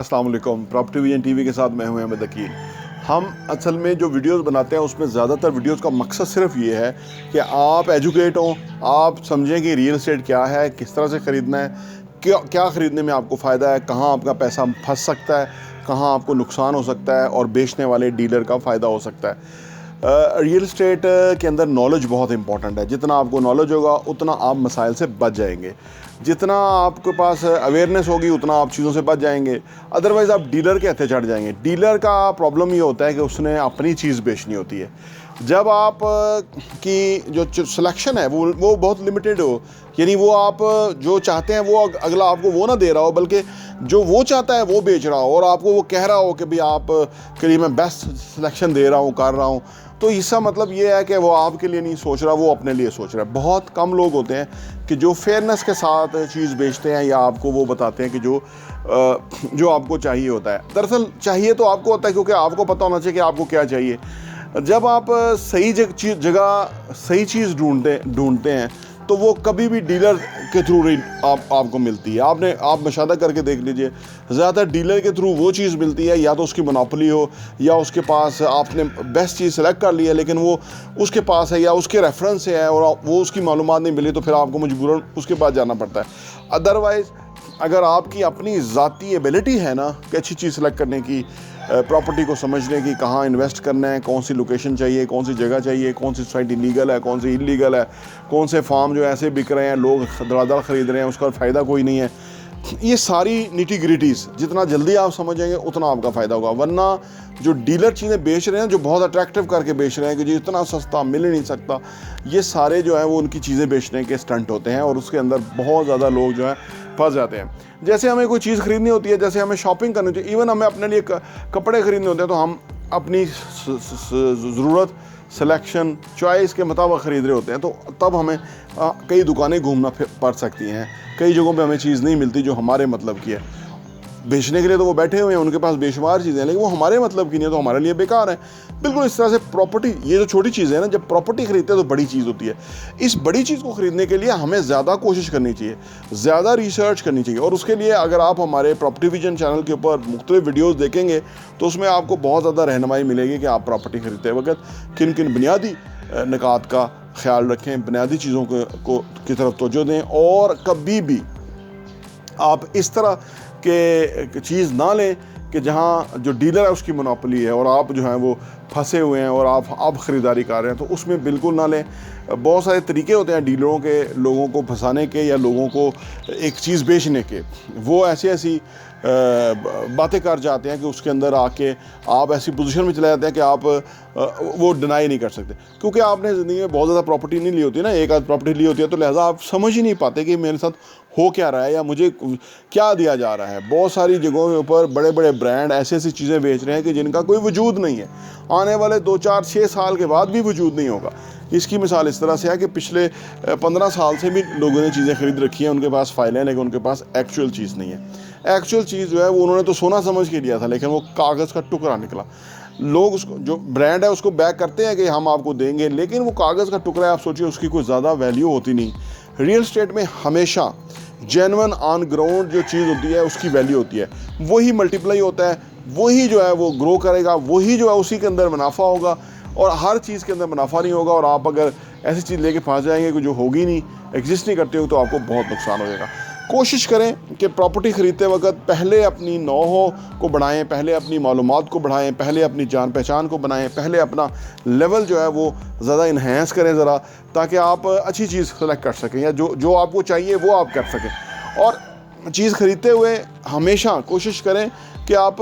अस्सलाम वालेकुम। Property vision TV के साथ मैं हूं अहमद अकील। हम असल में जो वीडियोस बनाते हैं उसमें ज़्यादातर वीडियोस का मकसद सिर्फ ये है कि आप एजुकेट हों, आप समझें कि रियल एस्टेट क्या है, किस तरह से ख़रीदना है, क्या ख़रीदने में आपको फ़ायदा है, कहाँ आपका पैसा फंस सकता है, कहाँ आपको नुकसान हो सकता है और बेचने वाले डीलर का फ़ायदा हो सकता है। रियल एस्टेट के अंदर नॉलेज बहुत इंपॉर्टेंट है। जितना आपको नॉलेज होगा उतना आप मसाइल से बच जाएंगे, जितना आपके पास अवेयरनेस होगी उतना आप चीज़ों से बच जाएंगे। अदरवाइज़ आप डीलर के हत्थे चढ़ जाएंगे। डीलर का प्रॉब्लम ये होता है कि उसने अपनी चीज़ बेचनी होती है। जब आप की जो सिलेक्शन है वो बहुत लिमिटेड हो, यानी वो आप जो चाहते हैं वो अगला आपको वो ना दे रहा हो, बल्कि जो वो चाहता है वो बेच रहा हो और आपको वो कह रहा हो कि भाई आप के लिए मैं बेस्ट सिलेक्शन दे रहा हूँ, कर रहा हूँ, तो इसका मतलब ये है कि वो आपके लिए नहीं सोच रहा, वो अपने लिए सोच रहा है। बहुत कम लोग होते हैं कि जो फेयरनेस के साथ चीज़ बेचते हैं या आपको वो बताते हैं कि जो आपको चाहिए होता है। दरअसल चाहिए तो आपको होता है, क्योंकि आपको पता होना चाहिए कि आपको क्या चाहिए। जब आप सही जगह सही चीज़ ढूंढते हैं तो वो कभी भी डीलर के थ्रू नहीं आपको मिलती है। आप मुशाहिदा करके देख लीजिए, ज़्यादातर डीलर के थ्रू वो चीज़ मिलती है, या तो उसकी मोनोपोली हो या उसके पास आपने बेस्ट चीज़ सेलेक्ट कर ली है लेकिन वो उसके पास है या उसके रेफरेंस से है और वो उसकी मालूमात नहीं मिली, तो फिर आपको मजबूरन उसके पास जाना पड़ता है। अदरवाइज़ अगर आपकी अपनी ज़ाती एबिलिटी है ना कि अच्छी चीज़ सेलेक्ट करने की, प्रॉपर्टी को समझने की, कहाँ इन्वेस्ट करना है, कौन सी लोकेशन चाहिए, कौन सी जगह चाहिए, कौन सी सोसाइटी लीगल है, कौन सी इलीगल है, कौन से फार्म जो ऐसे बिक रहे हैं, लोग धड़ाधड़ ख़रीद रहे हैं, उसका फ़ायदा कोई नहीं है, ये सारी निटी ग्रिटीज़ जितना जल्दी आप समझेंगे उतना आपका फ़ायदा होगा। वरना जो डीलर चीज़ें बेच रहे हैं, जो बहुत अट्रैक्टिव करके बेच रहे हैं कि जी इतना सस्ता मिल ही नहीं सकता, ये सारे जो है वो उनकी चीज़ें बेचने के स्टंट होते हैं और उसके अंदर बहुत ज़्यादा लोग जो है फंस जाते हैं। जैसे हमें कोई चीज़ ख़रीदनी होती है, जैसे हमें शॉपिंग करनी होती है, इवन हमें अपने लिए कपड़े ख़रीदने होते हैं, तो हम अपनी ज़रूरत, सिलेक्शन, चॉइस के मुताबिक ख़रीद रहे होते हैं, तो तब हमें कई दुकानें घूमना पड़ सकती हैं। कई जगहों पे हमें चीज़ नहीं मिलती जो हमारे मतलब की है। बेचने के लिए तो वो बैठे हुए हैं, उनके पास बेशुमार चीज़ें हैं, लेकिन वो हमारे मतलब की नहीं है, तो हमारे लिए बेकार है। बिल्कुल इस तरह से प्रॉपर्टी, ये जो छोटी चीज़ है ना, जब प्रॉपर्टी खरीदते हैं तो बड़ी चीज़ होती है। इस बड़ी चीज़ को ख़रीदने के लिए हमें ज़्यादा कोशिश करनी चाहिए, ज़्यादा रिसर्च करनी चाहिए। और उसके लिए अगर आप हमारे प्रॉपर्टी विजन चैनल के ऊपर मुख्तलिफ वीडियोज़ देखेंगे तो उसमें आपको बहुत ज़्यादा रहनुमाई मिलेगी कि आप प्रॉपर्टी ख़रीदते वक्त किन किन बुनियादी निकात का ख्याल रखें, बुनियादी चीज़ों की तरफ तवज्जो दें, और कभी भी आप इस तरह के चीज़ ना लें कि जहाँ जो डीलर है उसकी मोनोपोली है और आप जो हैं वो फंसे हुए हैं और आप ख़रीदारी कर रहे हैं, तो उसमें बिल्कुल ना लें। बहुत सारे तरीके होते हैं डीलरों के लोगों को फंसाने के या लोगों को एक चीज़ बेचने के। वो ऐसी बातें कर जाते हैं कि उसके अंदर आके आप ऐसी पोजीशन में चले जाते हैं कि आप वो डिनाई नहीं कर सकते, क्योंकि आपने ज़िंदगी में बहुत ज़्यादा प्रॉपर्टी नहीं ली होती ना, एक आध प्रॉपर्टी ली होती है, तो लिहाजा आप समझ ही नहीं पाते कि मेरे साथ हो क्या रहा है या मुझे क्या दिया जा रहा है। बहुत सारी जगहों के ऊपर बड़े बड़े ब्रांड ऐसी चीज़ें बेच रहे हैं कि जिनका कोई वजूद नहीं है, आने वाले 2, 4, 6 साल के बाद भी वजूद नहीं होगा। इसकी मिसाल इस तरह से है कि पिछले 15 साल से भी लोगों ने चीज़ें ख़रीद रखी हैं, उनके पास फाइलें हैं लेकिन उनके पास एक्चुअल चीज़ नहीं है। एक्चुअल चीज़ जो है वो उन्होंने तो सोना समझ के लिया था, लेकिन वो कागज़ का टुकड़ा निकला। लोग उसको, जो ब्रांड है उसको बैक करते हैं कि हम आपको देंगे, लेकिन वो कागज़ का टुकड़ा है, आप सोचिए उसकी कोई ज़्यादा वैल्यू होती नहीं। रियल एस्टेट में हमेशा जेन्युइन ऑन ग्राउंड जो चीज़ होती है उसकी वैल्यू होती है, वही मल्टीप्लाई होता है, वही जो है वो ग्रो करेगा, वही जो है उसी के अंदर मुनाफा होगा। और हर चीज़ के अंदर मुनाफा नहीं होगा, और आप अगर ऐसी चीज़ लेके फंस जाएंगे कि जो होगी नहीं, एग्जिस्ट नहीं करती हो, तो आपको बहुत नुकसान हो जाएगा। कोशिश करें कि प्रॉपर्टी ख़रीदते वक्त पहले अपनी नौहो को बढ़ाएं, पहले अपनी मालूमात को बढ़ाएं, पहले अपनी जान पहचान को बनाएं, पहले अपना लेवल जो है वो ज़्यादा इन्हेंस करें ज़रा, ताकि आप अच्छी चीज़ सेलेक्ट कर सकें या जो आपको चाहिए वो आप कर सकें। और चीज़ ख़रीदते हुए हमेशा कोशिश करें कि आप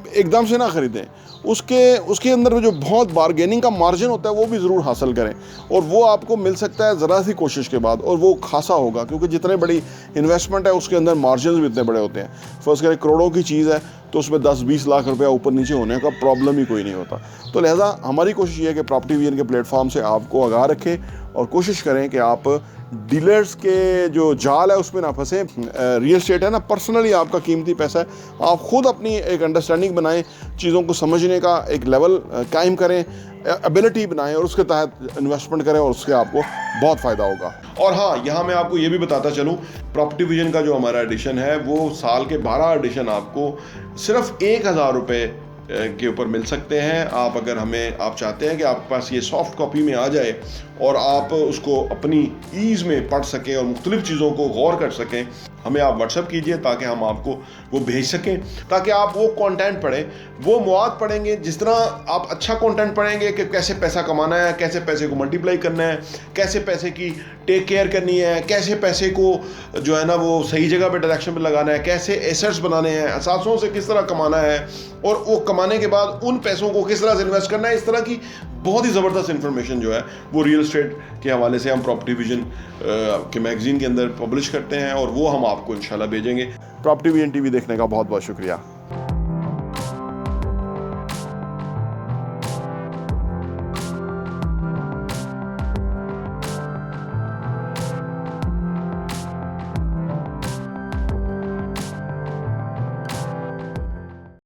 एकदम से ना ख़रीदें, उसके अंदर जो बहुत बारगेनिंग का मार्जिन होता है वो भी ज़रूर हासिल करें, और वो आपको मिल सकता है ज़रा सी कोशिश के बाद, और वो खासा होगा, क्योंकि जितने बड़ी इन्वेस्टमेंट है उसके अंदर मार्जिन भी इतने बड़े होते हैं। फर्स्ट करें करोड़ों की चीज़ है तो उसमें 10-20 लाख रुपया ऊपर नीचे होने का प्रॉब्लम ही कोई नहीं होता। तो लिहाजा हमारी कोशिश ये है कि प्रॉपर्टी विजन के प्लेटफॉर्म से आपको आगाह रखें और कोशिश करें कि आप डीलर्स के जो जाल है उसमें ना फंसे। रियल एस्टेट है ना, पर्सनली आपका कीमती पैसा है। आप खुद अपनी एक अंडरस्टैंडिंग बनाएं, चीज़ों को समझने का एक लेवल कायम करें, एबिलिटी बनाएं और उसके तहत इन्वेस्टमेंट करें और उससे आपको बहुत फ़ायदा होगा। और हाँ, यहाँ मैं आपको ये भी बताता चलूँ, प्रॉपर्टी विजन का जो हमारा एडिशन है वो साल के 12 एडिशन आपको सिर्फ 1,000 रुपये के ऊपर मिल सकते हैं। आप अगर आप चाहते हैं कि आपके पास ये सॉफ्ट कॉपी में आ जाए और आप उसको अपनी ईज़ में पढ़ सकें और मुख्तलिफ चीज़ों को गौर कर सकें, हमें आप व्हाट्सएप कीजिए ताकि हम आपको वो भेज सकें, ताकि आप वो कंटेंट पढ़ें, वो मवाद पढ़ेंगे। जिस तरह आप अच्छा कंटेंट पढ़ेंगे कि कैसे पैसा कमाना है, कैसे पैसे को मल्टीप्लाई करना है, कैसे पैसे की टेक केयर करनी है, कैसे पैसे को जो है ना वो सही जगह पे डायरेक्शन पे लगाना है, कैसे एसेट्स बनाने हैं, असासों से किस तरह कमाना है और वो कमाने के बाद उन पैसों को किस तरह से इन्वेस्ट करना है, इस तरह की बहुत ही ज़बरदस्त इन्फॉर्मेशन जो है वो रियल एस्टेट के हवाले से हम प्रॉपर्टी विजन के मैगज़ीन के अंदर पब्लिश करते हैं और वो हम आपको इंशाल्लाह भेजेंगे। प्रॉपर्टी विजन टीवी देखने का बहुत बहुत शुक्रिया।